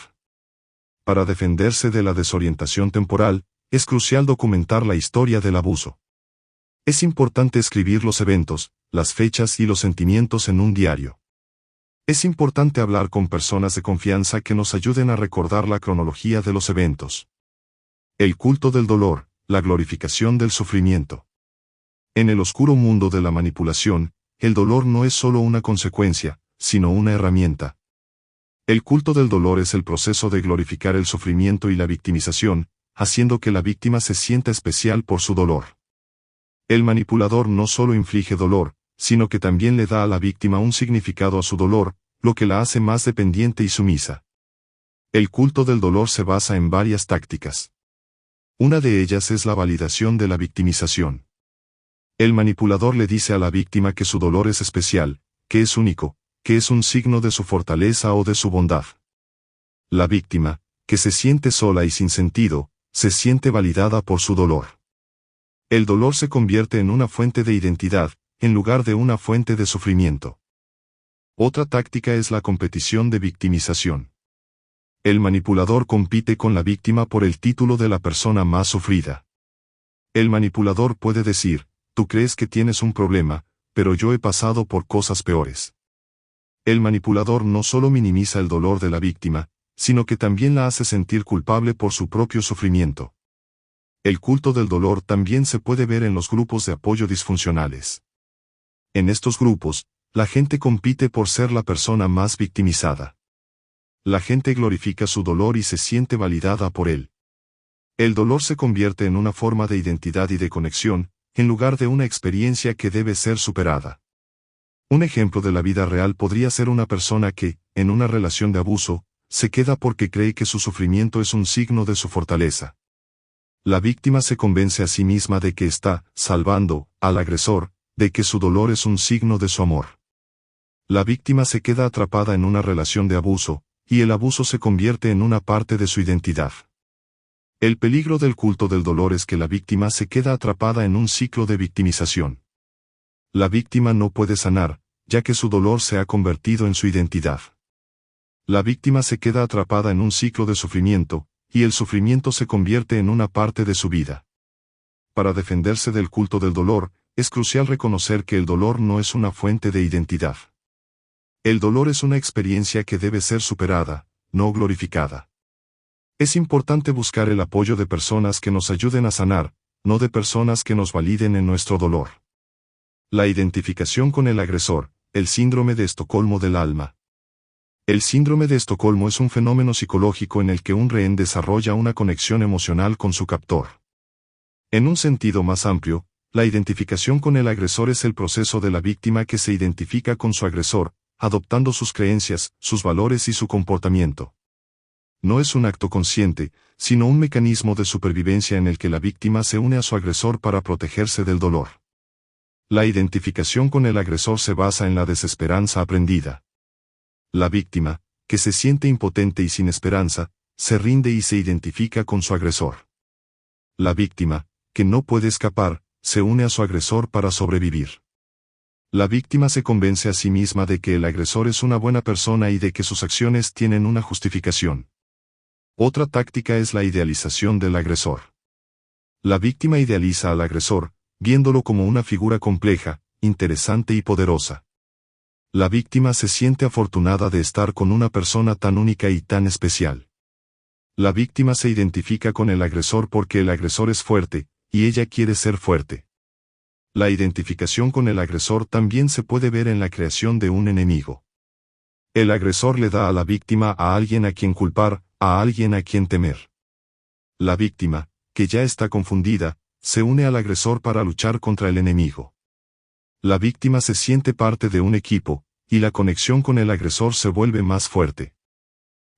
Para defenderse de la desorientación temporal, es crucial documentar la historia del abuso. Es importante escribir los eventos, las fechas y los sentimientos en un diario. Es importante hablar con personas de confianza que nos ayuden a recordar la cronología de los eventos. El culto del dolor, la glorificación del sufrimiento. En el oscuro mundo de la manipulación, el dolor no es solo una consecuencia, sino una herramienta. El culto del dolor es el proceso de glorificar el sufrimiento y la victimización, haciendo que la víctima se sienta especial por su dolor. El manipulador no solo inflige dolor, sino que también le da a la víctima un significado a su dolor, lo que la hace más dependiente y sumisa. El culto del dolor se basa en varias tácticas. Una de ellas es la validación de la victimización. El manipulador le dice a la víctima que su dolor es especial, que es único, que es un signo de su fortaleza o de su bondad. La víctima, que se siente sola y sin sentido, se siente validada por su dolor. El dolor se convierte en una fuente de identidad, en lugar de una fuente de sufrimiento. Otra táctica es la competición de victimización. El manipulador compite con la víctima por el título de la persona más sufrida. El manipulador puede decir: tú crees que tienes un problema, pero yo he pasado por cosas peores. El manipulador no solo minimiza el dolor de la víctima, sino que también la hace sentir culpable por su propio sufrimiento. El culto del dolor también se puede ver en los grupos de apoyo disfuncionales. En estos grupos, la gente compite por ser la persona más victimizada. La gente glorifica su dolor y se siente validada por él. El dolor se convierte en una forma de identidad y de conexión, en lugar de una experiencia que debe ser superada. Un ejemplo de la vida real podría ser una persona que, en una relación de abuso, se queda porque cree que su sufrimiento es un signo de su fortaleza. La víctima se convence a sí misma de que está salvando al agresor, de que su dolor es un signo de su amor. La víctima se queda atrapada en una relación de abuso, y el abuso se convierte en una parte de su identidad. El peligro del culto del dolor es que la víctima se queda atrapada en un ciclo de victimización. La víctima no puede sanar, ya que su dolor se ha convertido en su identidad. La víctima se queda atrapada en un ciclo de sufrimiento, y el sufrimiento se convierte en una parte de su vida. Para defenderse del culto del dolor, es crucial reconocer que el dolor no es una fuente de identidad. El dolor es una experiencia que debe ser superada, no glorificada. Es importante buscar el apoyo de personas que nos ayuden a sanar, no de personas que nos validen en nuestro dolor. La identificación con el agresor, el síndrome de Estocolmo del alma. El síndrome de Estocolmo es un fenómeno psicológico en el que un rehén desarrolla una conexión emocional con su captor. En un sentido más amplio, la identificación con el agresor es el proceso de la víctima que se identifica con su agresor, adoptando sus creencias, sus valores y su comportamiento. No es un acto consciente, sino un mecanismo de supervivencia en el que la víctima se une a su agresor para protegerse del dolor. La identificación con el agresor se basa en la desesperanza aprendida. La víctima, que se siente impotente y sin esperanza, se rinde y se identifica con su agresor. La víctima, que no puede escapar, se une a su agresor para sobrevivir. La víctima se convence a sí misma de que el agresor es una buena persona y de que sus acciones tienen una justificación. Otra táctica es la idealización del agresor. La víctima idealiza al agresor, viéndolo como una figura compleja, interesante y poderosa. La víctima se siente afortunada de estar con una persona tan única y tan especial. La víctima se identifica con el agresor porque el agresor es fuerte, y ella quiere ser fuerte. La identificación con el agresor también se puede ver en la creación de un enemigo. El agresor le da a la víctima a alguien a quien culpar, a alguien a quien temer. La víctima, que ya está confundida, se une al agresor para luchar contra el enemigo. La víctima se siente parte de un equipo, y la conexión con el agresor se vuelve más fuerte.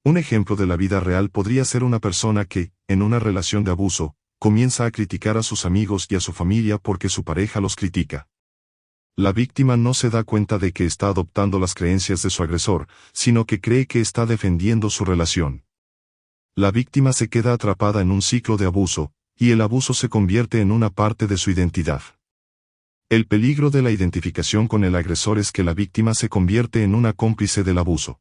Un ejemplo de la vida real podría ser una persona que, en una relación de abuso, comienza a criticar a sus amigos y a su familia porque su pareja los critica. La víctima no se da cuenta de que está adoptando las creencias de su agresor, sino que cree que está defendiendo su relación. La víctima se queda atrapada en un ciclo de abuso, y el abuso se convierte en una parte de su identidad. El peligro de la identificación con el agresor es que la víctima se convierte en una cómplice del abuso.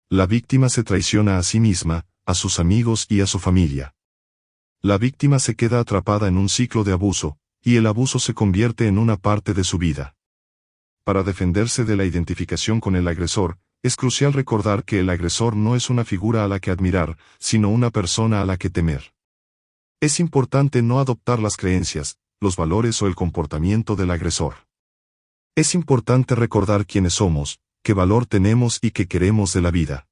La víctima se traiciona a sí misma, a sus amigos y a su familia. La víctima se queda atrapada en un ciclo de abuso, y el abuso se convierte en una parte de su vida. Para defenderse de la identificación con el agresor, es crucial recordar que el agresor no es una figura a la que admirar, sino una persona a la que temer. Es importante no adoptar las creencias, los valores o el comportamiento del agresor. Es importante recordar quiénes somos, qué valor tenemos y qué queremos de la vida.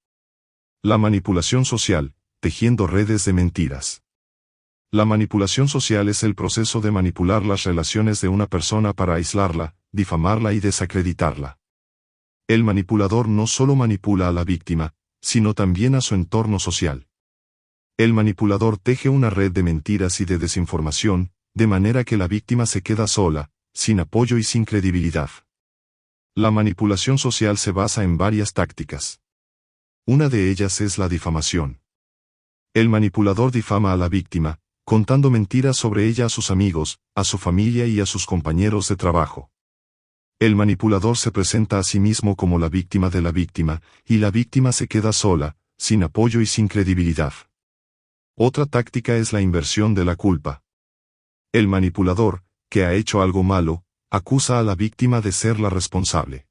La manipulación social, tejiendo redes de mentiras. La manipulación social es el proceso de manipular las relaciones de una persona para aislarla, difamarla y desacreditarla. El manipulador no solo manipula a la víctima, sino también a su entorno social. El manipulador teje una red de mentiras y de desinformación, de manera que la víctima se queda sola, sin apoyo y sin credibilidad. La manipulación social se basa en varias tácticas. Una de ellas es la difamación. El manipulador difama a la víctima, contando mentiras sobre ella a sus amigos, a su familia y a sus compañeros de trabajo. El manipulador se presenta a sí mismo como la víctima de la víctima, y la víctima se queda sola, sin apoyo y sin credibilidad. Otra táctica es la inversión de la culpa. El manipulador, que ha hecho algo malo, acusa a la víctima de ser la responsable.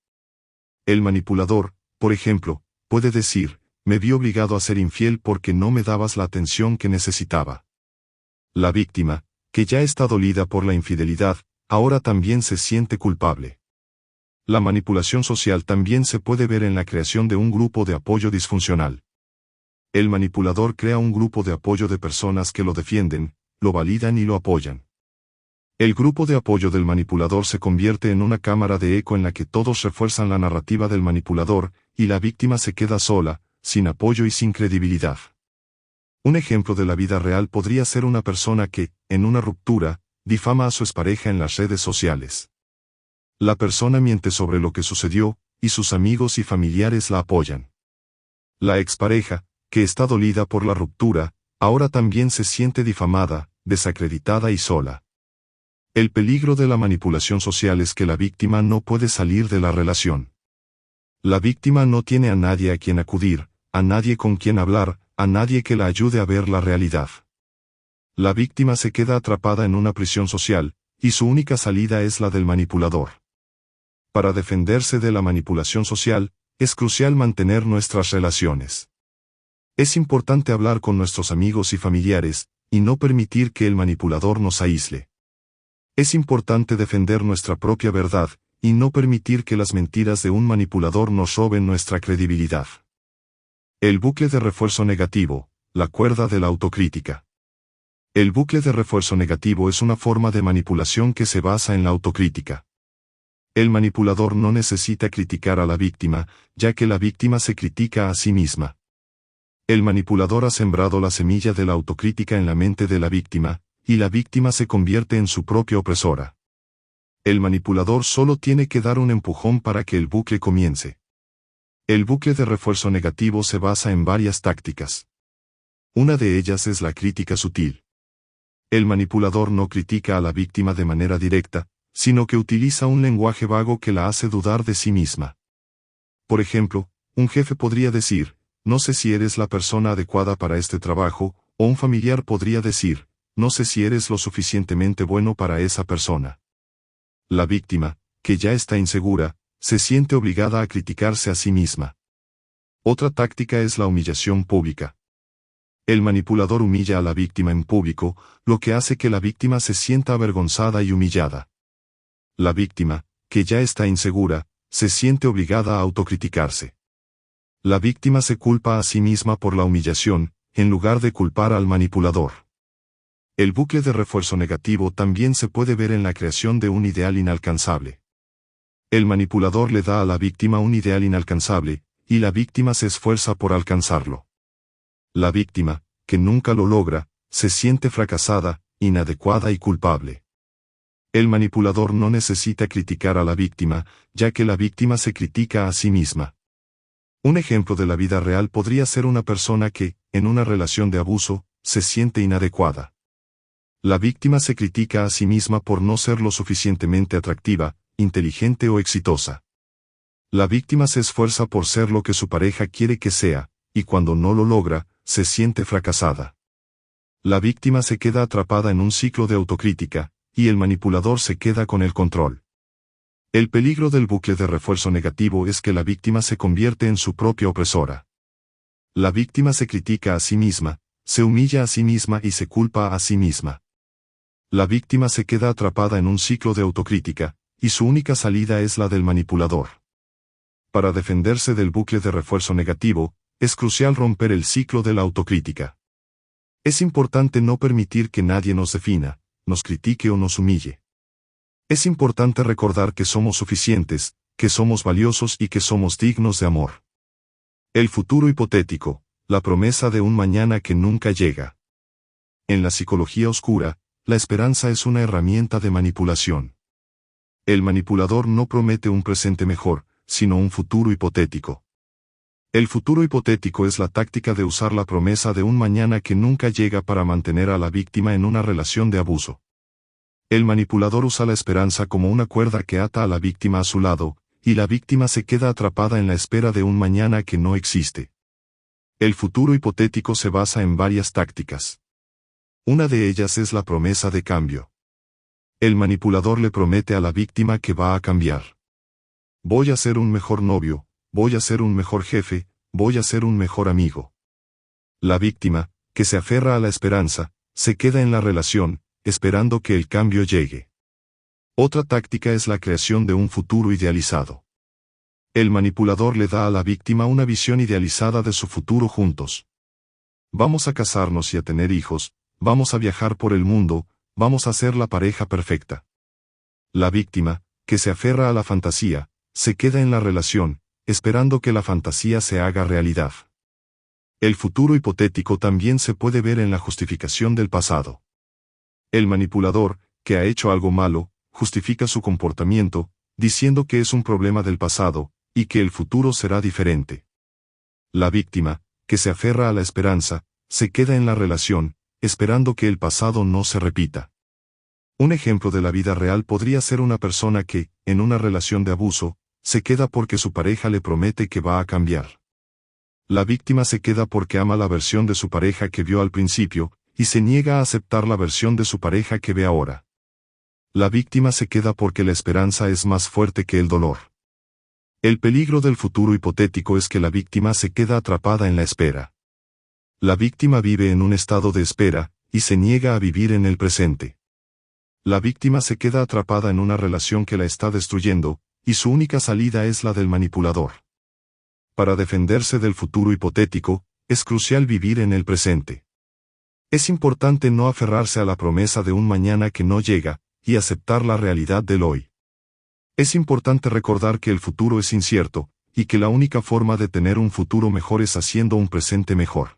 El manipulador, por ejemplo, puede decir, me vi obligado a ser infiel porque no me dabas la atención que necesitaba. La víctima, que ya está dolida por la infidelidad, ahora también se siente culpable. La manipulación social también se puede ver en la creación de un grupo de apoyo disfuncional. El manipulador crea un grupo de apoyo de personas que lo defienden, lo validan y lo apoyan. El grupo de apoyo del manipulador se convierte en una cámara de eco en la que todos refuerzan la narrativa del manipulador, y la víctima se queda sola, sin apoyo y sin credibilidad. Un ejemplo de la vida real podría ser una persona que, en una ruptura, difama a su expareja en las redes sociales. La persona miente sobre lo que sucedió, y sus amigos y familiares la apoyan. La expareja, que está dolida por la ruptura, ahora también se siente difamada, desacreditada y sola. El peligro de la manipulación social es que la víctima no puede salir de la relación. La víctima no tiene a nadie a quien acudir, a nadie con quien hablar, a nadie que la ayude a ver la realidad. La víctima se queda atrapada en una prisión social, y su única salida es la del manipulador. Para defenderse de la manipulación social, es crucial mantener nuestras relaciones. Es importante hablar con nuestros amigos y familiares, y no permitir que el manipulador nos aísle. Es importante defender nuestra propia verdad, y no permitir que las mentiras de un manipulador nos roben nuestra credibilidad. El bucle de refuerzo negativo, la cuerda de la autocrítica. El bucle de refuerzo negativo es una forma de manipulación que se basa en la autocrítica. El manipulador no necesita criticar a la víctima, ya que la víctima se critica a sí misma. El manipulador ha sembrado la semilla de la autocrítica en la mente de la víctima, y la víctima se convierte en su propia opresora. El manipulador solo tiene que dar un empujón para que el bucle comience. El bucle de refuerzo negativo se basa en varias tácticas. Una de ellas es la crítica sutil. El manipulador no critica a la víctima de manera directa, sino que utiliza un lenguaje vago que la hace dudar de sí misma. Por ejemplo, un jefe podría decir, no sé si eres la persona adecuada para este trabajo, o un familiar podría decir, no sé si eres lo suficientemente bueno para esa persona. La víctima, que ya está insegura, se siente obligada a criticarse a sí misma. Otra táctica es la humillación pública. El manipulador humilla a la víctima en público, lo que hace que la víctima se sienta avergonzada y humillada. La víctima, que ya está insegura, se siente obligada a autocriticarse. La víctima se culpa a sí misma por la humillación, en lugar de culpar al manipulador. El bucle de refuerzo negativo también se puede ver en la creación de un ideal inalcanzable. El manipulador le da a la víctima un ideal inalcanzable, y la víctima se esfuerza por alcanzarlo. La víctima, que nunca lo logra, se siente fracasada, inadecuada y culpable. El manipulador no necesita criticar a la víctima, ya que la víctima se critica a sí misma. Un ejemplo de la vida real podría ser una persona que, en una relación de abuso, se siente inadecuada. La víctima se critica a sí misma por no ser lo suficientemente atractiva, inteligente o exitosa. La víctima se esfuerza por ser lo que su pareja quiere que sea, y cuando no lo logra, se siente fracasada. La víctima se queda atrapada en un ciclo de autocrítica, y el manipulador se queda con el control. El peligro del bucle de refuerzo negativo es que la víctima se convierte en su propia opresora. La víctima se critica a sí misma, se humilla a sí misma y se culpa a sí misma. La víctima se queda atrapada en un ciclo de autocrítica, y su única salida es la del manipulador. Para defenderse del bucle de refuerzo negativo, es crucial romper el ciclo de la autocrítica. Es importante no permitir que nadie nos defina, nos critique o nos humille. Es importante recordar que somos suficientes, que somos valiosos y que somos dignos de amor. El futuro hipotético, la promesa de un mañana que nunca llega. En la psicología oscura, la esperanza es una herramienta de manipulación. El manipulador no promete un presente mejor, sino un futuro hipotético. El futuro hipotético es la táctica de usar la promesa de un mañana que nunca llega para mantener a la víctima en una relación de abuso. El manipulador usa la esperanza como una cuerda que ata a la víctima a su lado, y la víctima se queda atrapada en la espera de un mañana que no existe. El futuro hipotético se basa en varias tácticas. Una de ellas es la promesa de cambio. El manipulador le promete a la víctima que va a cambiar. Voy a ser un mejor novio, voy a ser un mejor jefe, voy a ser un mejor amigo. La víctima, que se aferra a la esperanza, se queda en la relación, esperando que el cambio llegue. Otra táctica es la creación de un futuro idealizado. El manipulador le da a la víctima una visión idealizada de su futuro juntos. Vamos a casarnos y a tener hijos, vamos a viajar por el mundo, vamos a ser la pareja perfecta. La víctima, que se aferra a la fantasía, se queda en la relación, esperando que la fantasía se haga realidad. El futuro hipotético también se puede ver en la justificación del pasado. El manipulador, que ha hecho algo malo, justifica su comportamiento, diciendo que es un problema del pasado, y que el futuro será diferente. La víctima, que se aferra a la esperanza, se queda en la relación, esperando que el pasado no se repita. Un ejemplo de la vida real podría ser una persona que, en una relación de abuso, se queda porque su pareja le promete que va a cambiar. La víctima se queda porque ama la versión de su pareja que vio al principio, y se niega a aceptar la versión de su pareja que ve ahora. La víctima se queda porque la esperanza es más fuerte que el dolor. El peligro del futuro hipotético es que la víctima se queda atrapada en la espera. La víctima vive en un estado de espera, y se niega a vivir en el presente. La víctima se queda atrapada en una relación que la está destruyendo, y su única salida es la del manipulador. Para defenderse del futuro hipotético, es crucial vivir en el presente. Es importante no aferrarse a la promesa de un mañana que no llega, y aceptar la realidad del hoy. Es importante recordar que el futuro es incierto, y que la única forma de tener un futuro mejor es haciendo un presente mejor.